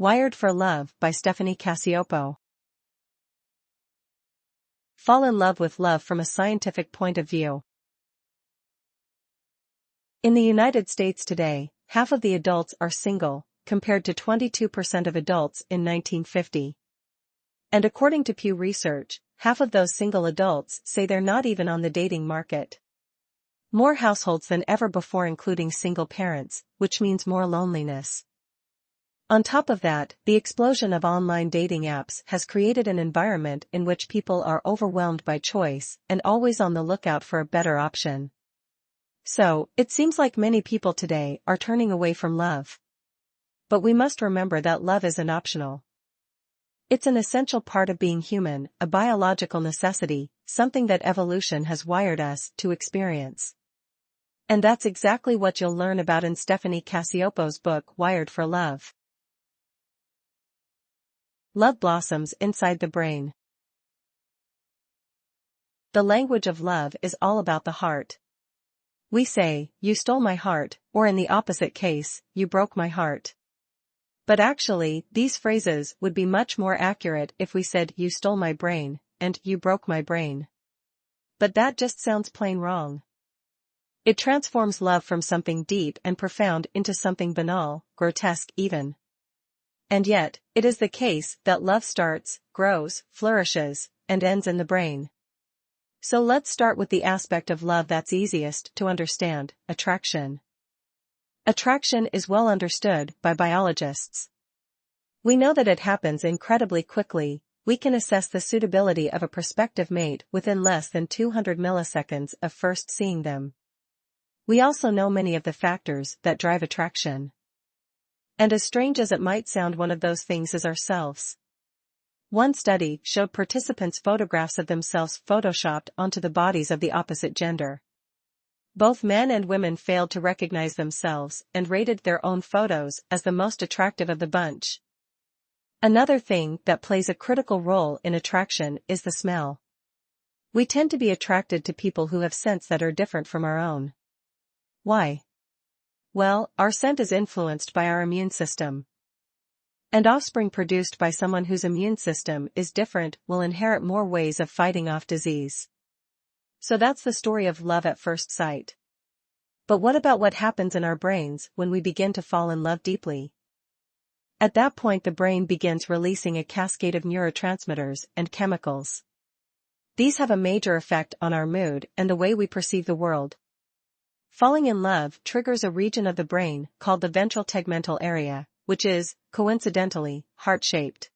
Wired for Love by Stephanie Cacioppo. Fall in love with love from a scientific point of view. In the United States today, half of the adults are single, compared to 22% of adults in 1950. And according to Pew Research, half of those single adults say they're not even on the dating market. More households than ever before, including single parents, which means more loneliness. On top of that, the explosion of online dating apps has created an environment in which people are overwhelmed by choice and always on the lookout for a better option. So, it seems like many people today are turning away from love. But we must remember that love isn't optional. It's an essential part of being human, a biological necessity, something that evolution has wired us to experience. And that's exactly what you'll learn about in Stephanie Cacioppo's book Wired for Love. Love blossoms inside the brain. The language of love is all about the heart. We say, "You stole my heart," or in the opposite case, "You broke my heart." But actually, these phrases would be much more accurate if we said, "You stole my brain," and "You broke my brain." But that just sounds plain wrong. It transforms love from something deep and profound into something banal, grotesque even. And yet, it is the case that love starts, grows, flourishes, and ends in the brain. So let's start with the aspect of love that's easiest to understand: attraction. Attraction is well understood by biologists. We know that it happens incredibly quickly. We can assess the suitability of a prospective mate within less than 200 milliseconds of first seeing them. We also know many of the factors that drive attraction. And as strange as it might sound, one of those things is ourselves. One study showed participants photographs of themselves photoshopped onto the bodies of the opposite gender. Both men and women failed to recognize themselves and rated their own photos as the most attractive of the bunch. Another thing that plays a critical role in attraction is the smell. We tend to be attracted to people who have scents that are different from our own. Why? Well, our scent is influenced by our immune system. And offspring produced by someone whose immune system is different will inherit more ways of fighting off disease. So that's the story of love at first sight. But what about what happens in our brains when we begin to fall in love deeply? At that point, the brain begins releasing a cascade of neurotransmitters and chemicals. These have a major effect on our mood and the way we perceive the world. Falling in love triggers a region of the brain called the ventral tegmental area, which is, coincidentally, heart-shaped.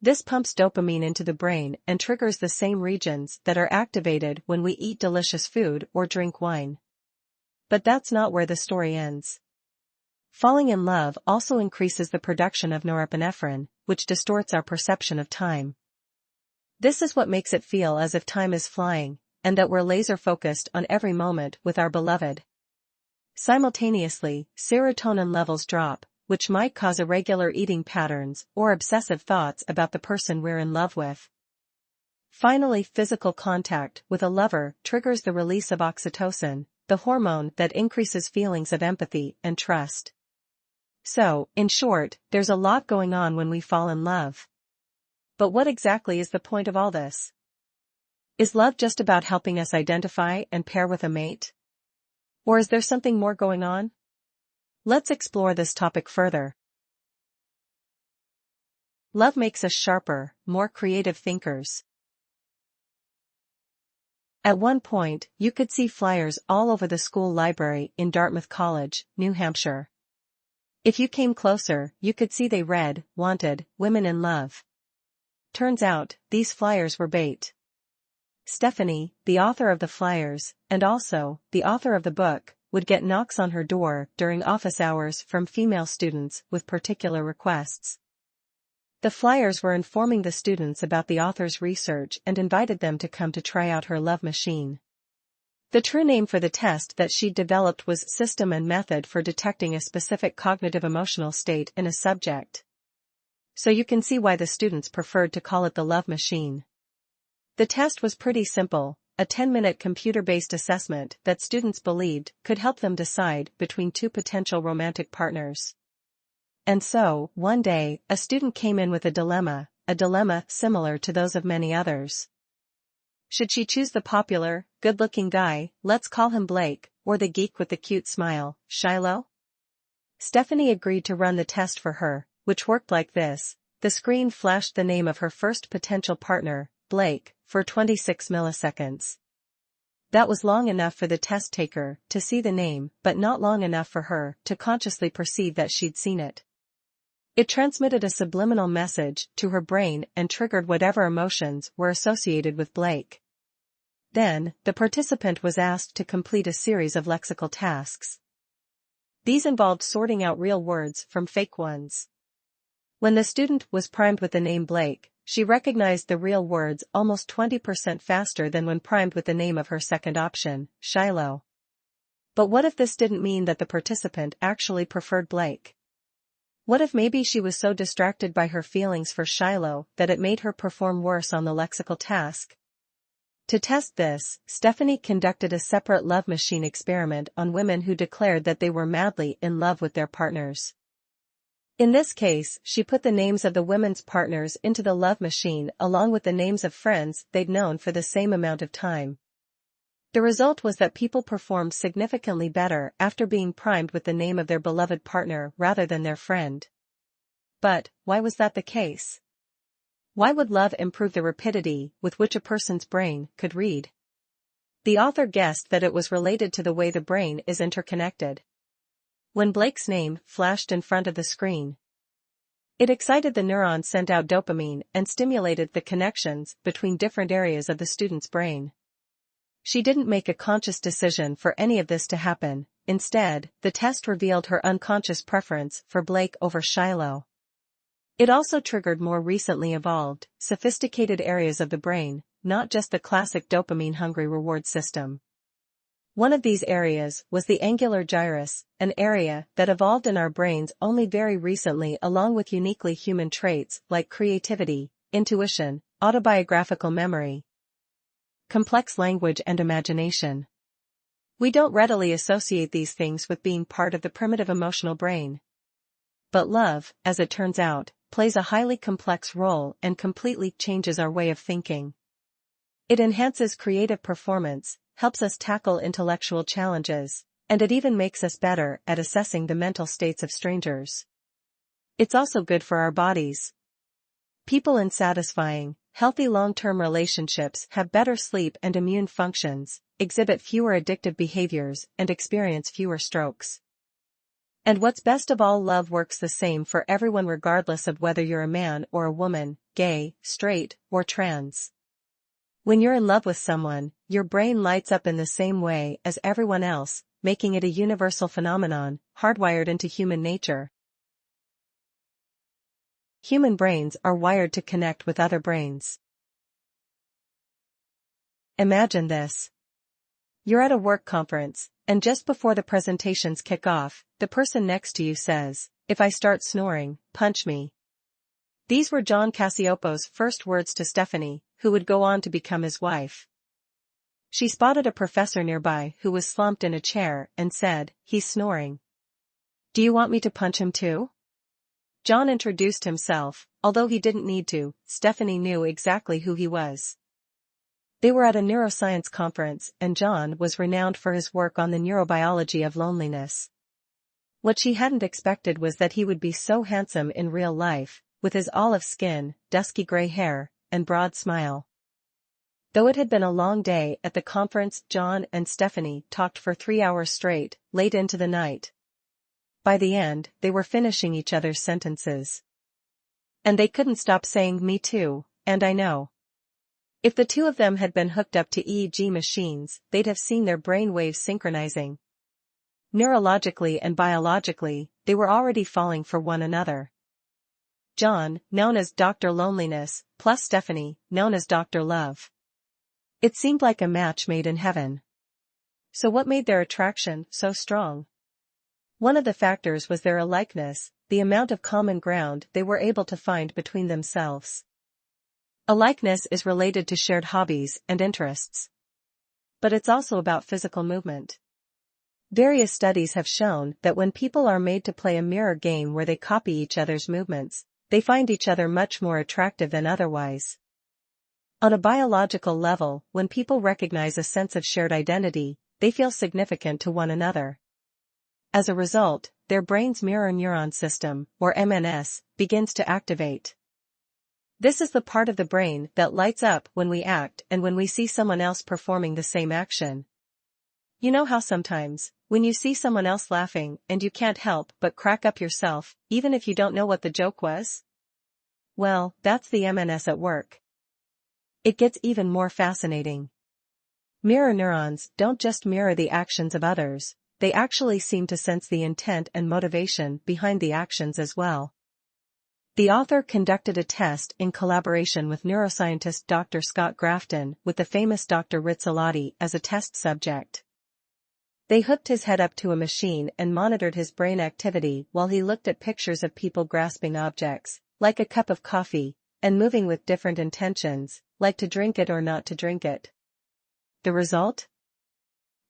This pumps dopamine into the brain and triggers the same regions that are activated when we eat delicious food or drink wine. But that's not where the story ends. Falling in love also increases the production of norepinephrine, which distorts our perception of time. This is what makes it feel as if time is flying, and that we're laser-focused on every moment with our beloved. Simultaneously, serotonin levels drop, which might cause irregular eating patterns or obsessive thoughts about the person we're in love with. Finally, physical contact with a lover triggers the release of oxytocin, the hormone that increases feelings of empathy and trust. So, in short, there's a lot going on when we fall in love. But what exactly is the point of all this? Is love just about helping us identify and pair with a mate? Or is there something more going on? Let's explore this topic further. Love makes us sharper, more creative thinkers. At one point, you could see flyers all over the school library in Dartmouth College, New Hampshire. If you came closer, you could see they read, "Wanted, women in love." Turns out, these flyers were bait. Stephanie, the author of the flyers, and also the author of the book, would get knocks on her door during office hours from female students with particular requests. The flyers were informing the students about the author's research and invited them to come to try out her love machine. The true name for the test that she'd developed was System and Method for Detecting a Specific Cognitive Emotional State in a Subject. So you can see why the students preferred to call it the love machine. The test was pretty simple, a 10-minute computer-based assessment that students believed could help them decide between two potential romantic partners. And so, one day, a student came in with a dilemma similar to those of many others. Should she choose the popular, good-looking guy, let's call him Blake, or the geek with the cute smile, Shiloh? Stephanie agreed to run the test for her, which worked like this. The screen flashed the name of her first potential partner, Blake, for 26 milliseconds. That was long enough for the test taker to see the name, but not long enough for her to consciously perceive that she'd seen it. It transmitted a subliminal message to her brain and triggered whatever emotions were associated with Blake. Then, the participant was asked to complete a series of lexical tasks. These involved sorting out real words from fake ones. When the student was primed with the name Blake, she recognized the real words almost 20% faster than when primed with the name of her second option, Shiloh. But what if this didn't mean that the participant actually preferred Blake? What if maybe she was so distracted by her feelings for Shiloh that it made her perform worse on the lexical task? To test this, Stephanie conducted a separate love machine experiment on women who declared that they were madly in love with their partners. In this case, she put the names of the women's partners into the love machine along with the names of friends they'd known for the same amount of time. The result was that people performed significantly better after being primed with the name of their beloved partner rather than their friend. But, why was that the case? Why would love improve the rapidity with which a person's brain could read? The author guessed that it was related to the way the brain is interconnected. When Blake's name flashed in front of the screen, it excited the neurons sent out dopamine and stimulated the connections between different areas of the student's brain. She didn't make a conscious decision for any of this to happen. Instead, the test revealed her unconscious preference for Blake over Shiloh. It also triggered more recently evolved, sophisticated areas of the brain, not just the classic dopamine-hungry reward system. One of these areas was the angular gyrus, an area that evolved in our brains only very recently along with uniquely human traits like creativity, intuition, autobiographical memory, complex language and imagination. We don't readily associate these things with being part of the primitive emotional brain. But love, as it turns out, plays a highly complex role and completely changes our way of thinking. It enhances creative performance, helps us tackle intellectual challenges, and it even makes us better at assessing the mental states of strangers. It's also good for our bodies. People in satisfying, healthy long-term relationships have better sleep and immune functions, exhibit fewer addictive behaviors, and experience fewer strokes. And what's best of all, love works the same for everyone regardless of whether you're a man or a woman, gay, straight, or trans. When you're in love with someone, your brain lights up in the same way as everyone else, making it a universal phenomenon, hardwired into human nature. Human brains are wired to connect with other brains. Imagine this. You're at a work conference, and just before the presentations kick off, the person next to you says, "If I start snoring, punch me." These were John Cacioppo's first words to Stephanie, who would go on to become his wife. She spotted a professor nearby who was slumped in a chair and said, "He's snoring. Do you want me to punch him too?" John introduced himself, although he didn't need to. Stephanie knew exactly who he was. They were at a neuroscience conference and John was renowned for his work on the neurobiology of loneliness. What she hadn't expected was that he would be so handsome in real life, with his olive skin, dusky gray hair, and broad smile. Though it had been a long day at the conference, John and Stephanie talked for 3 hours straight, late into the night. By the end, they were finishing each other's sentences. And they couldn't stop saying "me too," and "I know." If the two of them had been hooked up to EEG machines, they'd have seen their brain waves synchronizing. Neurologically and biologically, they were already falling for one another. John, known as Dr. Loneliness, plus Stephanie, known as Dr. Love. It seemed like a match made in heaven. So what made their attraction so strong? One of the factors was their alikeness, the amount of common ground they were able to find between themselves. Alikeness is related to shared hobbies and interests. But it's also about physical movement. Various studies have shown that when people are made to play a mirror game where they copy each other's movements, they find each other much more attractive than otherwise. On a biological level, when people recognize a sense of shared identity, they feel significant to one another. As a result, their brain's mirror neuron system, or MNS, begins to activate. This is the part of the brain that lights up when we act and when we see someone else performing the same action. You know how sometimes, when you see someone else laughing and you can't help but crack up yourself, even if you don't know what the joke was? Well, that's the MNS at work. It gets even more fascinating. Mirror neurons don't just mirror the actions of others, they actually seem to sense the intent and motivation behind the actions as well. The author conducted a test in collaboration with neuroscientist Dr. Scott Grafton with the famous Dr. Rizzolotti as a test subject. They hooked his head up to a machine and monitored his brain activity while he looked at pictures of people grasping objects, like a cup of coffee, and moving with different intentions, like to drink it or not to drink it. The result?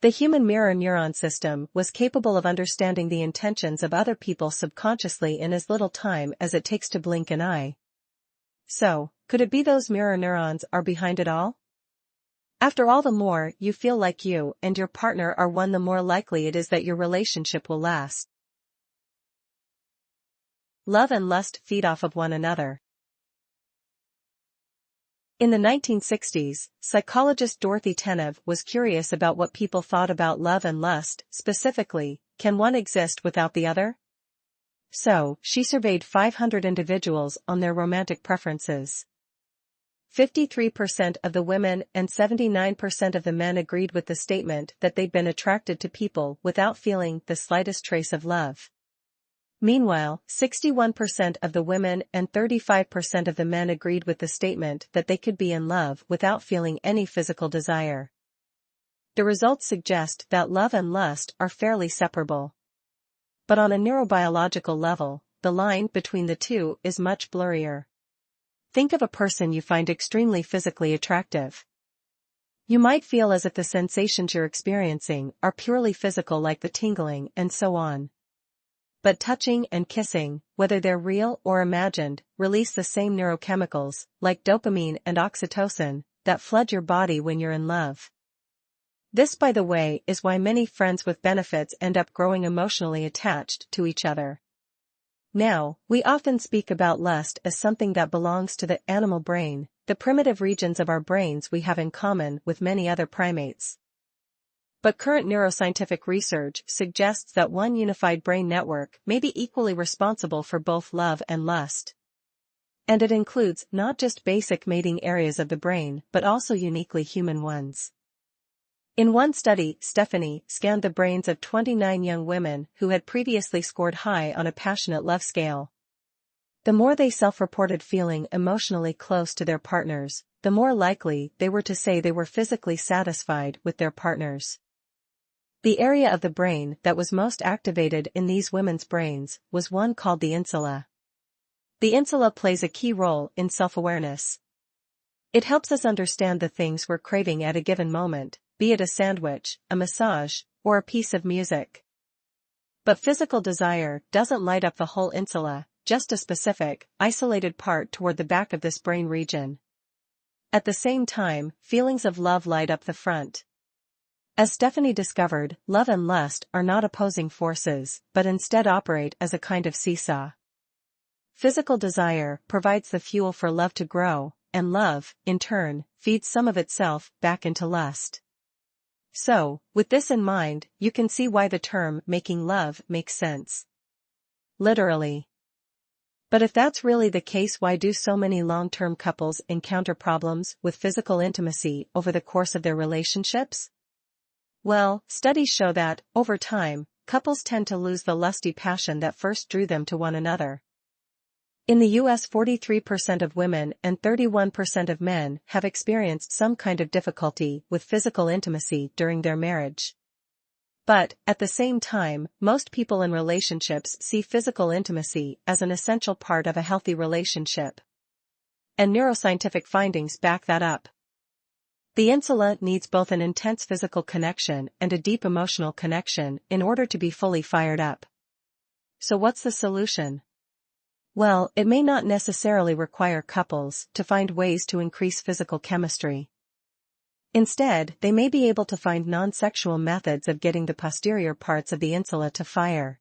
The human mirror neuron system was capable of understanding the intentions of other people subconsciously in as little time as it takes to blink an eye. So, could it be those mirror neurons are behind it all? After all, the more you feel like you and your partner are one, the more likely it is that your relationship will last. Love and lust feed off of one another. In the 1960s, psychologist Dorothy Tenev was curious about what people thought about love and lust, specifically, can one exist without the other? So, she surveyed 500 individuals on their romantic preferences. 53% of the women and 79% of the men agreed with the statement that they'd been attracted to people without feeling the slightest trace of love. Meanwhile, 61% of the women and 35% of the men agreed with the statement that they could be in love without feeling any physical desire. The results suggest that love and lust are fairly separable. But on a neurobiological level, the line between the two is much blurrier. Think of a person you find extremely physically attractive. You might feel as if the sensations you're experiencing are purely physical, like the tingling and so on. But touching and kissing, whether they're real or imagined, release the same neurochemicals, like dopamine and oxytocin, that flood your body when you're in love. This, by the way, is why many friends with benefits end up growing emotionally attached to each other. Now, we often speak about lust as something that belongs to the animal brain, the primitive regions of our brains we have in common with many other primates. But current neuroscientific research suggests that one unified brain network may be equally responsible for both love and lust. And it includes not just basic mating areas of the brain but also uniquely human ones. In one study, Stephanie scanned the brains of 29 young women who had previously scored high on a passionate love scale. The more they self-reported feeling emotionally close to their partners, the more likely they were to say they were physically satisfied with their partners. The area of the brain that was most activated in these women's brains was one called the insula. The insula plays a key role in self-awareness. It helps us understand the things we're craving at a given moment, be it a sandwich, a massage, or a piece of music. But physical desire doesn't light up the whole insula, just a specific, isolated part toward the back of this brain region. At the same time, feelings of love light up the front. As Stephanie discovered, love and lust are not opposing forces, but instead operate as a kind of seesaw. Physical desire provides the fuel for love to grow, and love, in turn, feeds some of itself back into lust. So, with this in mind, you can see why the term making love makes sense. Literally. But if that's really the case, why do so many long-term couples encounter problems with physical intimacy over the course of their relationships? Well, studies show that, over time, couples tend to lose the lusty passion that first drew them to one another. In the US, 43% of women and 31% of men have experienced some kind of difficulty with physical intimacy during their marriage. But, at the same time, most people in relationships see physical intimacy as an essential part of a healthy relationship. And neuroscientific findings back that up. The insula needs both an intense physical connection and a deep emotional connection in order to be fully fired up. So what's the solution? Well, it may not necessarily require couples to find ways to increase physical chemistry. Instead, they may be able to find non-sexual methods of getting the posterior parts of the insula to fire.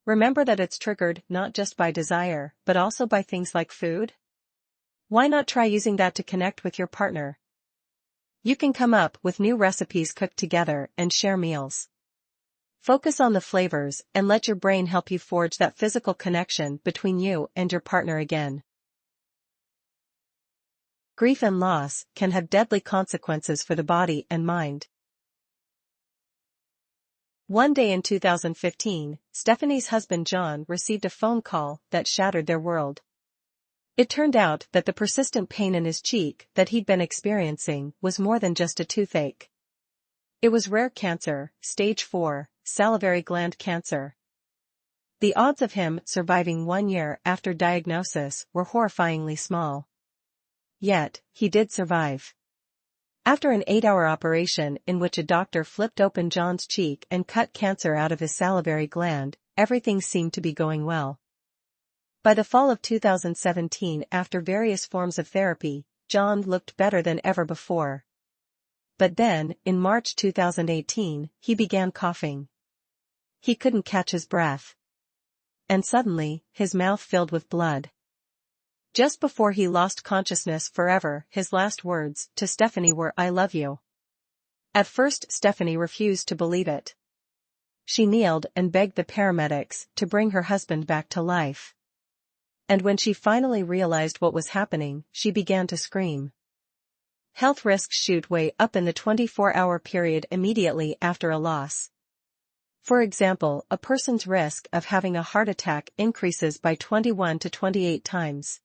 Remember that it's triggered not just by desire, but also by things like food? Why not try using that to connect with your partner? You can come up with new recipes cooked together and share meals. Focus on the flavors and let your brain help you forge that physical connection between you and your partner again. Grief and loss can have deadly consequences for the body and mind. One day in 2015, Stephanie's husband John received a phone call that shattered their world. It turned out that the persistent pain in his cheek that he'd been experiencing was more than just a toothache. It was rare cancer, stage 4, salivary gland cancer. The odds of him surviving 1 year after diagnosis were horrifyingly small. Yet, he did survive. After an 8-hour operation in which a doctor flipped open John's cheek and cut cancer out of his salivary gland, everything seemed to be going well. By the fall of 2017, after various forms of therapy, John looked better than ever before. But then, in March 2018, he began coughing. He couldn't catch his breath. And suddenly, his mouth filled with blood. Just before he lost consciousness forever, his last words to Stephanie were, "I love you." At first, Stephanie refused to believe it. She kneeled and begged the paramedics to bring her husband back to life. And when she finally realized what was happening, she began to scream. Health risks shoot way up in the 24-hour period immediately after a loss. For example, a person's risk of having a heart attack increases by 21 to 28 times.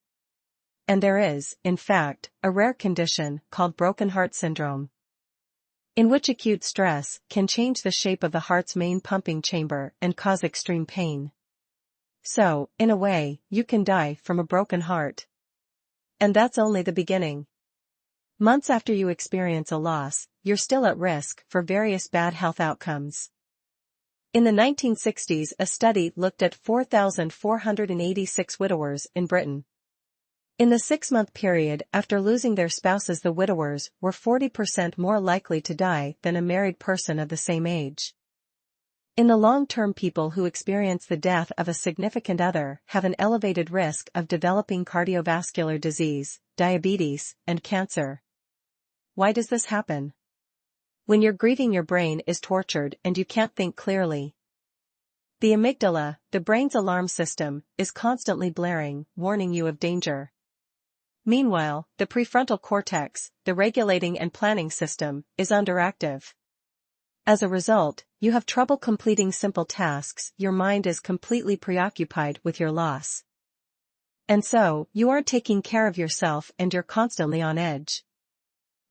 And there is, in fact, a rare condition called broken heart syndrome, in which acute stress can change the shape of the heart's main pumping chamber and cause extreme pain. So, in a way, you can die from a broken heart. And that's only the beginning. Months after you experience a loss, you're still at risk for various bad health outcomes. In the 1960s, a study looked at 4,486 widowers in Britain. In the 6-month period after losing their spouses, the widowers were 40% more likely to die than a married person of the same age. In the long term, people who experience the death of a significant other have an elevated risk of developing cardiovascular disease, diabetes, and cancer. Why does this happen? When you're grieving, your brain is tortured and you can't think clearly. The amygdala, the brain's alarm system, is constantly blaring, warning you of danger. Meanwhile, the prefrontal cortex, the regulating and planning system, is underactive. As a result, you have trouble completing simple tasks. Your mind is completely preoccupied with your loss. And so, you aren't taking care of yourself and you're constantly on edge.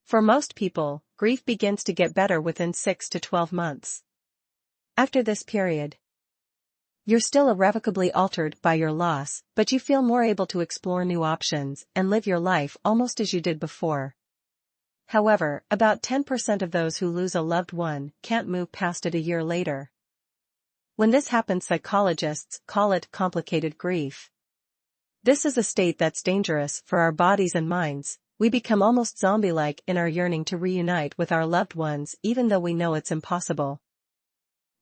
For most people, grief begins to get better within 6 to 12 months. After this period, you're still irrevocably altered by your loss, but you feel more able to explore new options and live your life almost as you did before. However, about 10% of those who lose a loved one can't move past it a year later. When this happens, psychologists call it complicated grief. This is a state that's dangerous for our bodies and minds. We become almost zombie-like in our yearning to reunite with our loved ones even though we know it's impossible.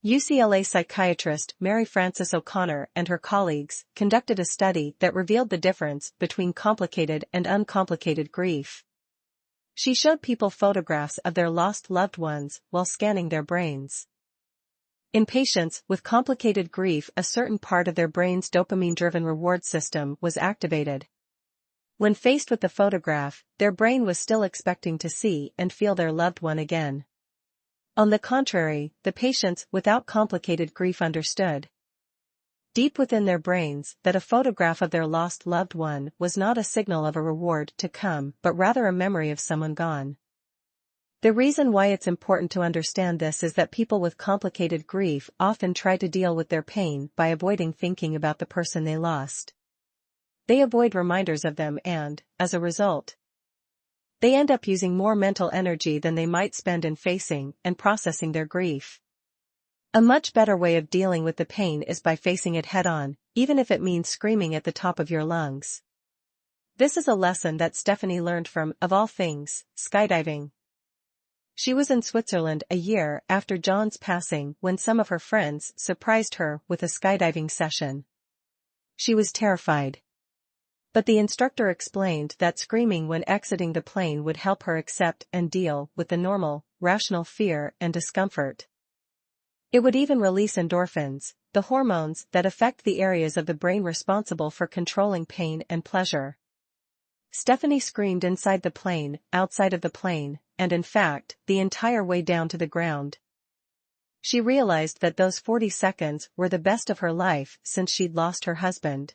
UCLA psychiatrist Mary Frances O'Connor and her colleagues conducted a study that revealed the difference between complicated and uncomplicated grief. She showed people photographs of their lost loved ones while scanning their brains. In patients with complicated grief, a certain part of their brain's dopamine-driven reward system was activated. When faced with the photograph, their brain was still expecting to see and feel their loved one again. On the contrary, the patients without complicated grief understood deep within their brains that a photograph of their lost loved one was not a signal of a reward to come, but rather a memory of someone gone. The reason why it's important to understand this is that people with complicated grief often try to deal with their pain by avoiding thinking about the person they lost. They avoid reminders of them and, as a result, They end up using more mental energy than they might spend in facing and processing their grief. A much better way of dealing with the pain is by facing it head-on, even if it means screaming at the top of your lungs. This is a lesson that Stephanie learned from, of all things, skydiving. She was in Switzerland a year after John's passing when some of her friends surprised her with a skydiving session. She was terrified. But the instructor explained that screaming when exiting the plane would help her accept and deal with the normal, rational fear and discomfort. It would even release endorphins, the hormones that affect the areas of the brain responsible for controlling pain and pleasure. Stephanie screamed inside the plane, outside of the plane, and in fact, the entire way down to the ground. She realized that those 40 seconds were the best of her life since she'd lost her husband.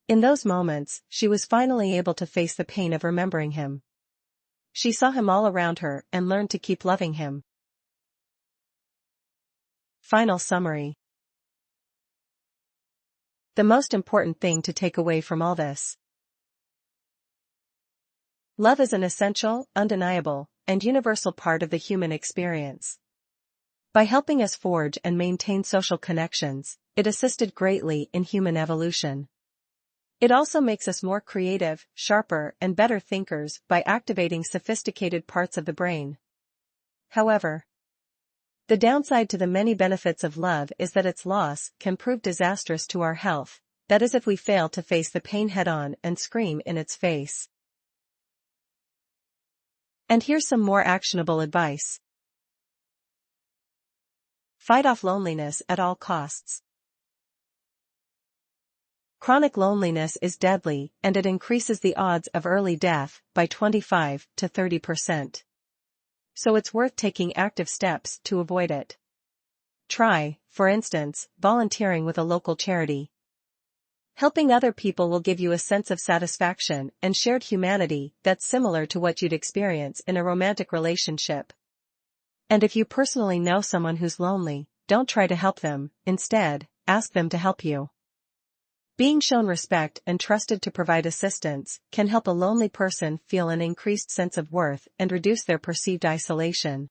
In those moments, she was finally able to face the pain of remembering him. She saw him all around her and learned to keep loving him. Final summary. The most important thing to take away from all this. Love is an essential, undeniable, and universal part of the human experience. By helping us forge and maintain social connections, it assisted greatly in human evolution. It also makes us more creative, sharper, and better thinkers by activating sophisticated parts of the brain. However, the downside to the many benefits of love is that its loss can prove disastrous to our health, that is if we fail to face the pain head-on and scream in its face. And here's some more actionable advice. Fight off loneliness at all costs. Chronic loneliness is deadly, and it increases the odds of early death by 25 to 30%. So it's worth taking active steps to avoid it. Try, for instance, volunteering with a local charity. Helping other people will give you a sense of satisfaction and shared humanity that's similar to what you'd experience in a romantic relationship. And if you personally know someone who's lonely, don't try to help them, instead, ask them to help you. Being shown respect and trusted to provide assistance can help a lonely person feel an increased sense of worth and reduce their perceived isolation.